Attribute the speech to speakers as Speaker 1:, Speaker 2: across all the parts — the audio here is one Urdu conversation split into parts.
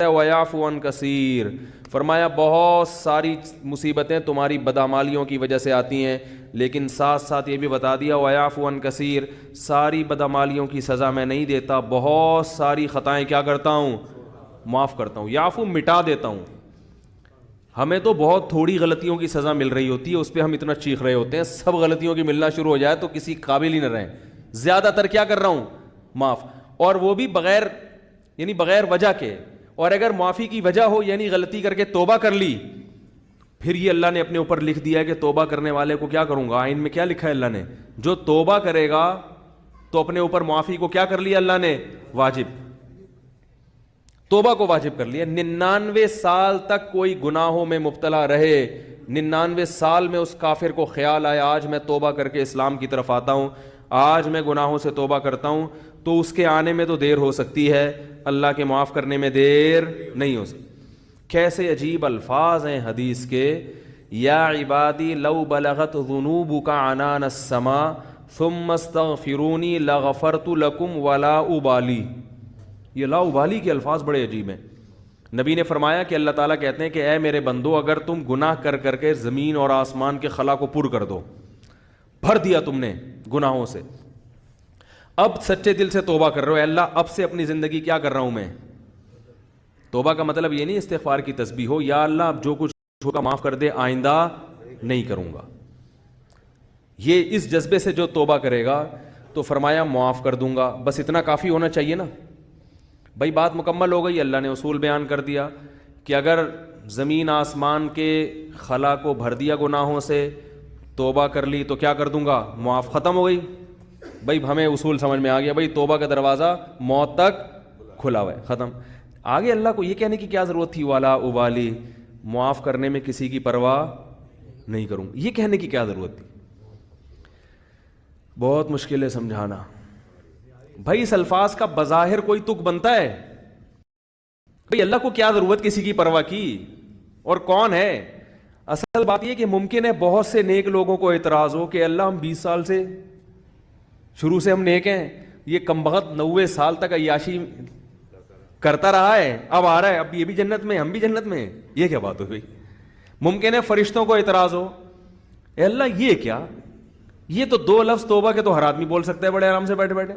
Speaker 1: وَيَعْفُو عَنْ کثیر، فرمایا بہت ساری مصیبتیں تمہاری بدعمالیوں کی وجہ سے آتی ہیں، لیکن ساتھ ساتھ یہ بھی بتا دیا وَيَعْفُو عَنْ کثیر، ساری بدعمالیوں کی سزا میں نہیں دیتا، بہت ساری خطائیں کیا کرتا ہوں؟ معاف کرتا ہوں۔ یعفو مٹا دیتا ہوں۔ ہمیں تو بہت تھوڑی غلطیوں کی سزا مل رہی ہوتی ہے، اس پہ ہم اتنا چیخ رہے ہوتے ہیں، سب غلطیوں کی ملنا شروع ہو جائے تو کسی قابل ہی نہ رہیں۔ زیادہ تر کیا کر رہا ہوں؟ معاف، اور وہ بھی بغیر یعنی بغیر وجہ کے، اور اگر معافی کی وجہ ہو یعنی غلطی کر کے توبہ کر لی، پھر یہ اللہ نے اپنے اوپر لکھ دیا ہے کہ توبہ کرنے والے کو کیا کروں گا۔ آئین میں کیا لکھا ہے اللہ نے؟ جو توبہ کرے گا تو اپنے اوپر معافی کو کیا کر لیا اللہ نے؟ واجب، توبہ کو واجب کر لیا۔ 99 سال تک کوئی گناہوں میں مبتلا رہے، 99 سال میں اس کافر کو خیال آیا آج میں توبہ کر کے اسلام کی طرف آتا ہوں، آج میں گناہوں سے توبہ کرتا ہوں، تو اس کے آنے میں تو دیر ہو سکتی ہے، اللہ کے معاف کرنے میں دیر نہیں ہو سکتی۔ کیسے عجیب الفاظ ہیں حدیث کے، یا عبادی لو بلغت ذنوبک عنان السماء ثم استغفرونی لغفرت لکم ولا ابالی۔ یہ لا ابالی کے الفاظ بڑے عجیب ہیں۔ نبی نے فرمایا کہ اللہ تعالیٰ کہتے ہیں کہ اے میرے بندو، اگر تم گناہ کر کر کے زمین اور آسمان کے خلا کو پر کر دو، بھر دیا تم نے گناہوں سے، اب سچے دل سے توبہ کر رہے ہو، اے اللہ اب سے اپنی زندگی کیا کر رہا ہوں میں؟ توبہ کا مطلب یہ نہیں استغفار کی تسبیح ہو، یا اللہ اب جو کچھ ہوگا معاف کر دے، آئندہ نہیں کروں گا۔ یہ اس جذبے سے جو توبہ کرے گا تو فرمایا معاف کر دوں گا۔ بس اتنا کافی ہونا چاہیے نا بھائی، بات مکمل ہو گئی۔ اللہ نے اصول بیان کر دیا کہ اگر زمین آسمان کے خلا کو بھر دیا گناہوں سے، توبہ کر لی تو کیا کر دوں گا؟ معاف، ختم ہو گئی بھائی۔ ہمیں اصول سمجھ میں آ گیا بھائی، توبہ کا دروازہ موت تک کھلا ہوا ہے، ختم۔ آگے اللہ کو یہ کہنے کی کیا ضرورت تھی والا ابالی، معاف کرنے میں کسی کی پرواہ نہیں کروں، یہ کہنے کی کیا ضرورت تھی؟ بہت مشکل ہے سمجھانا بھائی، اس الفاظ کا بظاہر کوئی تک بنتا ہے بھئی؟ اللہ کو کیا ضرورت کسی کی پرواہ کی، اور کون ہے؟ اصل بات یہ کہ ممکن ہے بہت سے نیک لوگوں کو اعتراض ہو کہ اللہ ہم 20 سال سے شروع سے ہم نیک ہیں، یہ کمبخت 90 سال تک عیاشی کرتا رہا ہے، اب آ رہا ہے، اب یہ بھی جنت میں ہم بھی جنت میں ہیں، یہ کیا بات ہو گئی؟ ممکن ہے فرشتوں کو اعتراض ہو، اے اللہ یہ کیا؟ یہ تو 2 لفظ توبہ کے تو ہر آدمی بول سکتا ہے بڑے آرام سے بیٹھے بیٹھے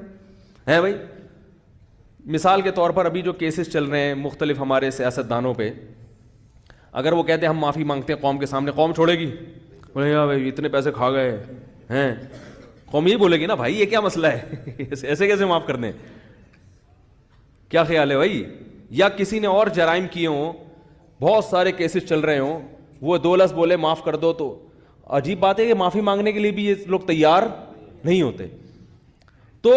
Speaker 1: ہے بھائی۔ مثال کے طور پر ابھی جو کیسز چل رہے ہیں مختلف ہمارے سیاست دانوں پہ، اگر وہ کہتے ہیں ہم معافی مانگتے ہیں قوم کے سامنے، قوم چھوڑے گی؟ بولے گا بھائی اتنے پیسے کھا گئے ہیں، قوم یہ بولے گی نا بھائی یہ کیا مسئلہ ہے ایسے کیسے معاف کر دیں؟ کیا خیال ہے بھائی؟ یا کسی نے اور جرائم کیے ہوں، بہت سارے کیسز چل رہے ہوں، وہ 2 لفظ بولے معاف کر دو، تو عجیب بات ہے کہ معافی مانگنے کے لیے بھی یہ لوگ تیار نہیں ہوتے۔ تو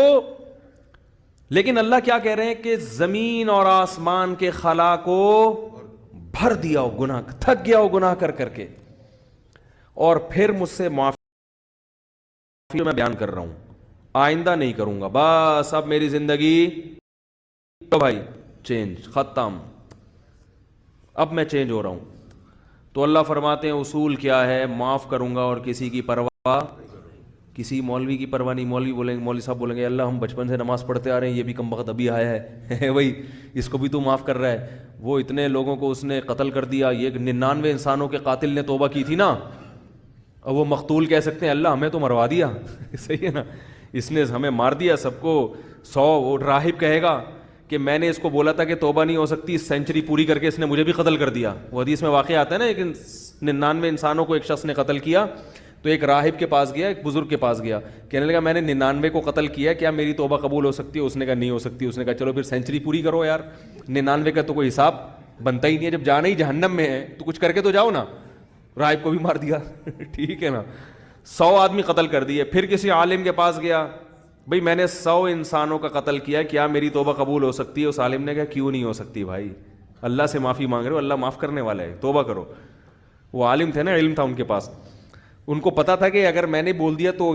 Speaker 1: لیکن اللہ کیا کہہ رہے ہیں کہ زمین اور آسمان کے خلا کو بھر دیا ہو گناہ، تھک گیا ہو گناہ کر کر کے، اور پھر مجھ سے معافی میں بیان کر رہا ہوں، آئندہ نہیں کروں گا، بس اب میری زندگی تو بھائی چینج، ختم، اب میں چینج ہو رہا ہوں۔ تو اللہ فرماتے ہیں اصول کیا ہے؟ معاف کروں گا اور کسی کی پرواہ، کسی مولوی کی پرواہ نہیں۔ مولوی بولیں گے، مولوی صاحب بولیں گے اللہ ہم بچپن سے نماز پڑھتے آ رہے ہیں، یہ بھی کم وقت ابھی آیا ہے بھائی اس کو بھی تو معاف کر رہا ہے، وہ اتنے لوگوں کو اس نے قتل کر دیا، یہ 99 انسانوں کے قاتل نے توبہ کی تھی نا، اور وہ مقتول کہہ سکتے ہیں اللہ ہمیں تو مروا دیا صحیح ہے نا، اس نے ہمیں مار دیا سب کو۔ 100 راہب کہے گا کہ میں نے اس کو بولا تھا کہ توبہ نہیں ہو سکتی، اس سینچری پوری کر کے اس نے مجھے بھی قتل کر دیا۔ وہ حدیث میں واقعہ آتا ہے نا، لیکن 99 انسانوں کو ایک شخص نے قتل کیا، تو ایک راہب کے پاس گیا، ایک بزرگ کے پاس گیا، کہنے لگا میں نے 99 کو قتل کیا، کیا میری توبہ قبول ہو سکتی ہے؟ اس نے کہا نہیں ہو سکتی۔ اس نے کہا چلو پھر سینچری پوری کرو یار، 99 کا تو کوئی حساب بنتا ہی نہیں ہے، جب جانا ہی جہنم میں ہے تو کچھ کر کے تو جاؤ نا۔ راہب کو بھی مار دیا ٹھیک ہے نا، 100 آدمی قتل کر دیے۔ پھر کسی عالم کے پاس گیا، بھئی میں نے 100 انسانوں کا قتل کیا، کیا میری توبہ قبول ہو سکتی ہے؟ اس عالم نے کہا کیوں نہیں ہو سکتی بھائی، اللہ سے معافی مانگ رہے ہو، اللہ معاف کرنے والا ہے، توبہ کرو۔ وہ عالم تھے نا، علم تھا ان کے پاس، ان کو پتا تھا کہ اگر میں نے بول دیا تو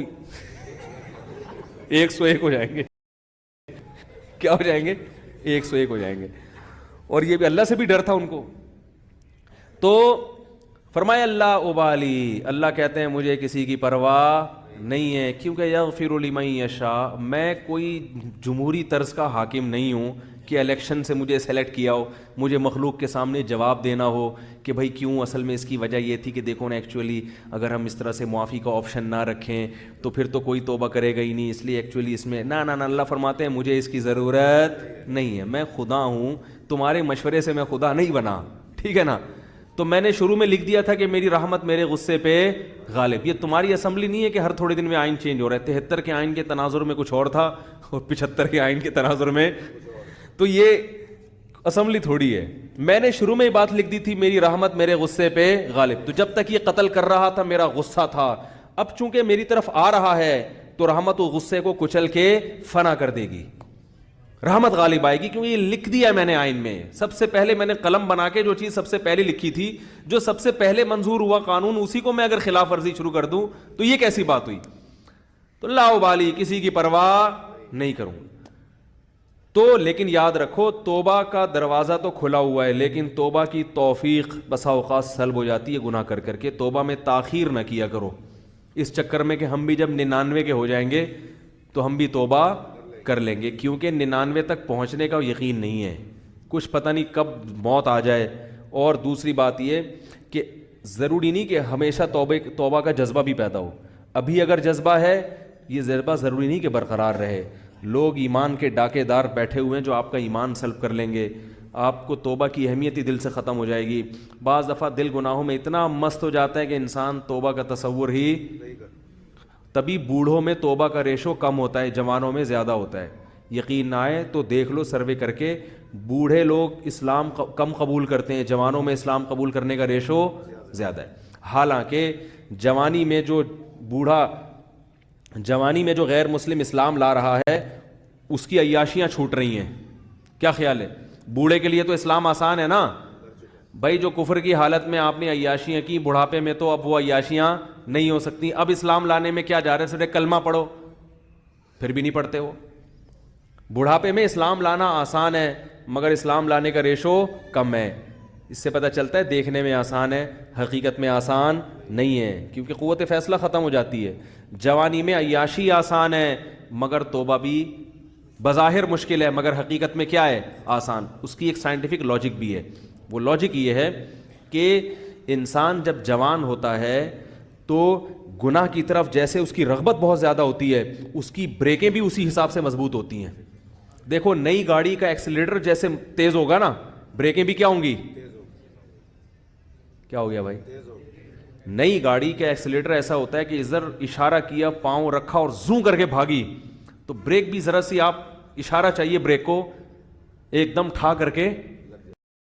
Speaker 1: 101 ہو جائیں گے، کیا ہو جائیں گے؟ 101 ہو جائیں گے، اور یہ بھی اللہ سے بھی ڈر تھا ان کو۔ تو فرمایا اللہ ابالی، اللہ کہتے ہیں مجھے کسی کی پرواہ نہیں ہے، کیونکہ یغفر لمن یشاء، میں کوئی جمہوری طرز کا حاکم نہیں ہوں کہ الیکشن سے مجھے سلیکٹ کیا ہو, مجھے مخلوق کے سامنے جواب دینا ہو کہ بھائی کیوں, اصل میں اس کی وجہ یہ تھی کہ دیکھو نا ایکچولی اگر ہم اس طرح سے معافی کا آپشن نہ رکھیں تو پھر تو کوئی توبہ کرے گا ہی نہیں, اس لیے ایکچولی اس میں نہ اللہ فرماتے ہیں مجھے اس کی ضرورت نہیں ہے, میں خدا ہوں, تمہارے مشورے سے میں خدا نہیں بنا, ٹھیک ہے نا. تو میں نے شروع میں لکھ دیا تھا کہ میری رحمت میرے غصے پہ غالب. یہ تمہاری اسمبلی نہیں ہے کہ ہر تھوڑے دن میں آئین چینج ہو رہا ہے. 73 کے آئین کے تناظر میں کچھ اور تھا اور 75 کے آئین کے تناظر میں, تو یہ اسمبلی تھوڑی ہے. میں نے شروع میں یہ بات لکھ دی تھی میری رحمت میرے غصے پہ غالب. تو جب تک یہ قتل کر رہا تھا میرا غصہ تھا, اب چونکہ میری طرف آ رہا ہے تو رحمت و غصے کو کچل کے فنا کر دے گی, رحمت غالب آئے گی, کیونکہ یہ لکھ دیا میں نے آئین میں. سب سے پہلے میں نے قلم بنا کے جو چیز سب سے پہلے لکھی تھی, جو سب سے پہلے منظور ہوا قانون, اسی کو میں اگر خلاف ورزی شروع کر دوں تو یہ کیسی بات ہوئی. تو لا ابالی, کسی کی پرواہ نہیں کروں. تو لیکن یاد رکھو توبہ کا دروازہ تو کھلا ہوا ہے, لیکن توبہ کی توفیق بسا اوقات سلب ہو جاتی ہے گناہ کر کر کے. توبہ میں تاخیر نہ کیا کرو اس چکر میں کہ ہم بھی جب 99 کے ہو جائیں گے تو ہم بھی توبہ کر لیں گے, کیونکہ 99 تک پہنچنے کا یقین نہیں ہے, کچھ پتہ نہیں کب موت آ جائے. اور دوسری بات یہ کہ ضروری نہیں کہ ہمیشہ توبہ کا جذبہ بھی پیدا ہو. ابھی اگر جذبہ ہے, یہ جذبہ ضروری نہیں کہ برقرار رہے. لوگ ایمان کے ڈاکے دار بیٹھے ہوئے ہیں جو آپ کا ایمان سلب کر لیں گے, آپ کو توبہ کی اہمیت ہی دل سے ختم ہو جائے گی. بعض دفعہ دل گناہوں میں اتنا مست ہو جاتا ہے کہ انسان توبہ کا تصور ہی, تبھی بوڑھوں میں توبہ کا ریشو کم ہوتا ہے, جوانوں میں زیادہ ہوتا ہے. یقین نہ آئے تو دیکھ لو سروے کر کے, بوڑھے لوگ اسلام کم قبول کرتے ہیں, جوانوں میں اسلام قبول کرنے کا ریشو زیادہ ہے. حالانکہ جوانی میں جو غیر مسلم اسلام لا رہا ہے اس کی عیاشیاں چھوٹ رہی ہیں. کیا خیال ہے؟ بوڑھے کے لیے تو اسلام آسان ہے نا بھائی, جو کفر کی حالت میں آپ نے عیاشیاں کی, بڑھاپے میں تو اب وہ عیاشیاں نہیں ہو سکتی. اب اسلام لانے میں کیا جا رہا ہے, صرف کلمہ پڑھو, پھر بھی نہیں پڑھتے ہو. بڑھاپے میں اسلام لانا آسان ہے مگر اسلام لانے کا ریشو کم ہے. اس سے پتہ چلتا ہے دیکھنے میں آسان ہے, حقیقت میں آسان نہیں ہے, کیونکہ قوت فیصلہ ختم ہو جاتی ہے. جوانی میں عیاشی آسان ہے مگر توبہ بھی بظاہر مشکل ہے, مگر حقیقت میں کیا ہے, آسان. اس کی ایک سائنٹیفک لاجک بھی ہے. وہ لاجک یہ ہے کہ انسان جب جوان ہوتا ہے تو گناہ کی طرف جیسے اس کی رغبت بہت زیادہ ہوتی ہے, اس کی بریکیں بھی اسی حساب سے مضبوط ہوتی ہیں. دیکھو نئی گاڑی کا ایکسیلیٹر جیسے تیز ہوگا نا, بریکیں بھی کیا ہوں گی, کیا ہو گیا بھائی, نئی گاڑی کا ایکسیلیٹر ایسا ہوتا ہے کہ ادھر اشارہ کیا, پاؤں رکھا اور زوں کر کے بھاگی, تو بریک بھی ذرا سی آپ اشارہ چاہیے بریک کو ایک دم ٹھا کر کے